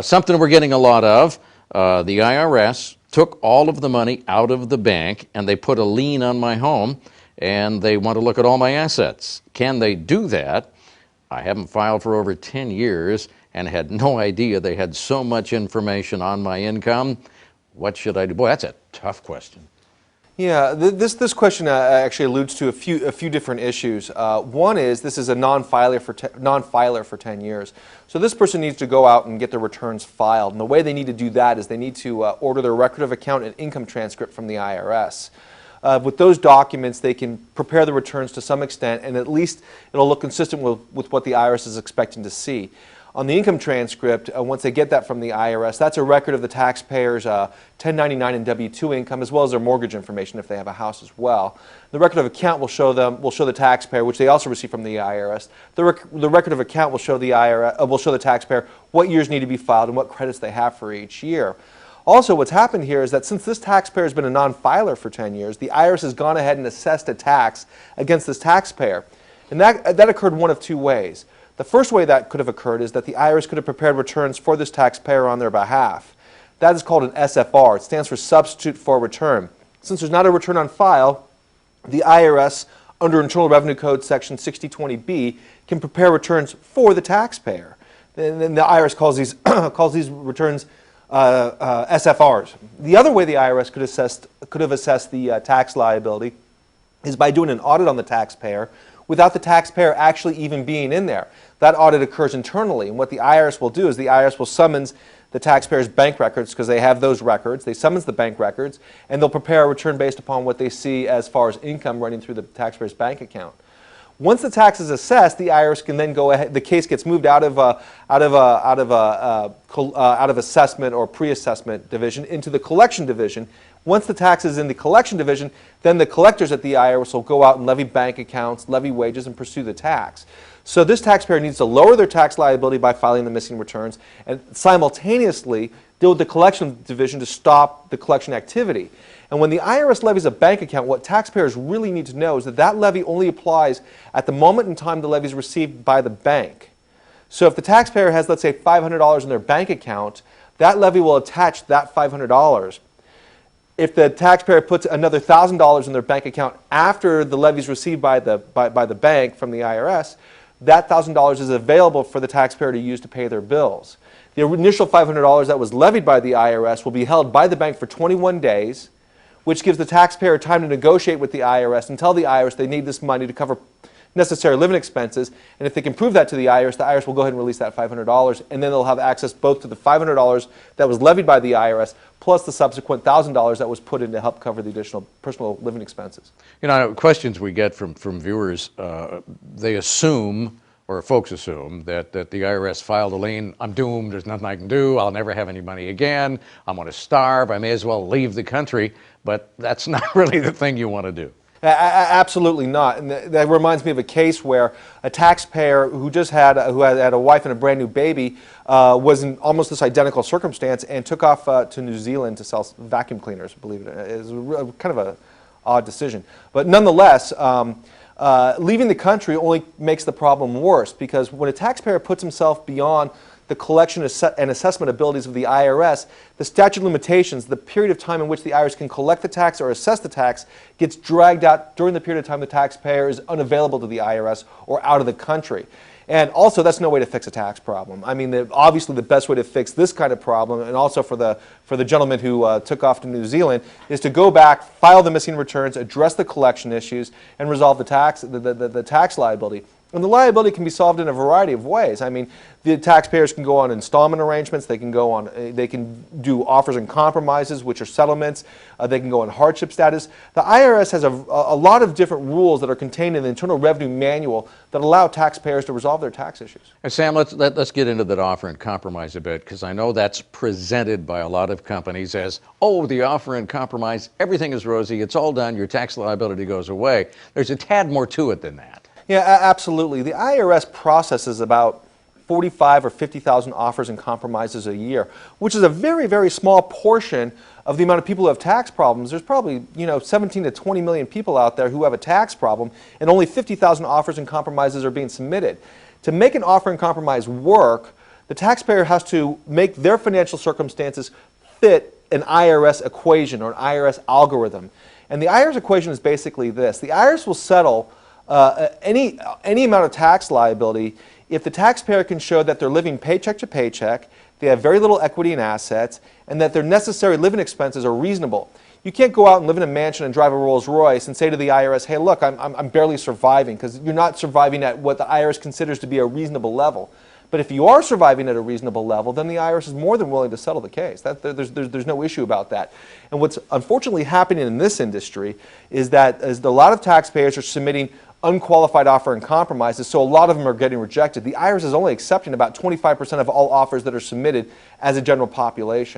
Something we're getting a lot of, the IRS took all of the money out of the bank and they put a lien on my home and they want to look at all my assets. Can they do that? I haven't filed for over 10 years and had no idea they had so much information on my income. What should I do? Boy, that's a tough question. Yeah, this question actually alludes to a few different issues. One is this is a non-filer for 10 years. So this person needs to go out and get their returns filed. And the way they need to do that is they need to order their record of account and income transcript from the IRS. With those documents, they can prepare the returns to some extent, and at least it'll look consistent with what the IRS is expecting to see. On the income transcript, once they get that from the IRS, that's a record of the taxpayer's 1099 and W-2 income, as well as their mortgage information if they have a house as well. The record of account will show the taxpayer, which they also receive from the IRS. The record of account will show the taxpayer what years need to be filed and what credits they have for each year. Also, what's happened here is that since this taxpayer has been a non-filer for 10 years, the IRS has gone ahead and assessed a tax against this taxpayer. And that occurred one of two ways. The first way that could have occurred is that the IRS could have prepared returns for this taxpayer on their behalf. That is called an SFR. It stands for Substitute for Return. Since there's not a return on file, the IRS, under Internal Revenue Code Section 6020B, can prepare returns for the taxpayer. And then the IRS calls these returns SFRs. The other way the IRS could have assessed the tax liability is by doing an audit on the taxpayer without the taxpayer actually even being in there. That audit occurs internally, and what the IRS will do is the IRS will summons the taxpayer's bank records, because they have those records. They summons the bank records, and they'll prepare a return based upon what they see as far as income running through the taxpayer's bank account. Once the tax is assessed, the IRS can then go ahead. The case gets moved out of assessment or pre-assessment division into the collection division. Once the tax is in the collection division, then the collectors at the IRS will go out and levy bank accounts, levy wages, and pursue the tax. So this taxpayer needs to lower their tax liability by filing the missing returns and simultaneously deal with the collection division to stop the collection activity. And when the IRS levies a bank account, what taxpayers really need to know is that that levy only applies at the moment in time the levy is received by the bank. So if the taxpayer has, let's say, $500 in their bank account, that levy will attach to that $500. If the taxpayer puts another $1,000 in their bank account after the levy is received by the bank from the IRS, that $1,000 is available for the taxpayer to use to pay their bills. The initial $500 that was levied by the IRS will be held by the bank for 21 days, which gives the taxpayer time to negotiate with the IRS and tell the IRS they need this money to cover necessary living expenses. And if they can prove that to the IRS will go ahead and release that $500, and then they'll have access both to the $500 that was levied by the IRS plus the subsequent $1,000 that was put in to help cover the additional personal living expenses. You know, questions we get from viewers, they assume, or folks assume, that the IRS filed a lien. I'm doomed. There's nothing I can do. I'll never have any money again. I'm going to starve. I may as well leave the country. But that's not really the thing you want to do. Absolutely not. And that reminds me of a case where a taxpayer who had a wife and a brand new baby was in almost this identical circumstance and took off to New Zealand to sell vacuum cleaners. Believe it, it was kind of an odd decision. But nonetheless, leaving the country only makes the problem worse, because when a taxpayer puts himself beyond the collection and assessment abilities of the IRS, the statute of limitations, the period of time in which the IRS can collect the tax or assess the tax, gets dragged out during the period of time the taxpayer is unavailable to the IRS or out of the country. And also, that's no way to fix a tax problem. I mean, obviously the best way to fix this kind of problem, and also for the gentleman who took off to New Zealand, is to go back, file the missing returns, address the collection issues, and resolve the tax liability. And the liability can be solved in a variety of ways. I mean, the taxpayers can go on installment arrangements. They can do offers and compromises, which are settlements. They can go on hardship status. The IRS has a lot of different rules that are contained in the Internal Revenue Manual that allow taxpayers to resolve their tax issues. And Sam, let's get into that offer and compromise a bit, because I know that's presented by a lot of companies as, oh, the offer and compromise, everything is rosy, it's all done, your tax liability goes away. There's a tad more to it than that. Yeah, absolutely. The IRS processes about 45 or 50,000 offers and compromises a year, which is a very, very small portion of the amount of people who have tax problems. There's probably 17 to 20 million people out there who have a tax problem, and only 50,000 offers and compromises are being submitted. To make an offer and compromise work, the taxpayer has to make their financial circumstances fit an IRS equation or an IRS algorithm. And the IRS equation is basically this. The IRS will settle any amount of tax liability if the taxpayer can show that they're living paycheck to paycheck, they have very little equity in assets, and that their necessary living expenses are reasonable. You can't go out and live in a mansion and drive a Rolls Royce and say to the IRS, hey, look, I'm barely surviving, because you're not surviving at what the IRS considers to be a reasonable level. But if you are surviving at a reasonable level, then the IRS is more than willing to settle the case. There's no issue about that. And what's unfortunately happening in this industry is that a lot of taxpayers are submitting unqualified offer and compromises, so a lot of them are getting rejected. The IRS is only accepting about 25% of all offers that are submitted as a general population.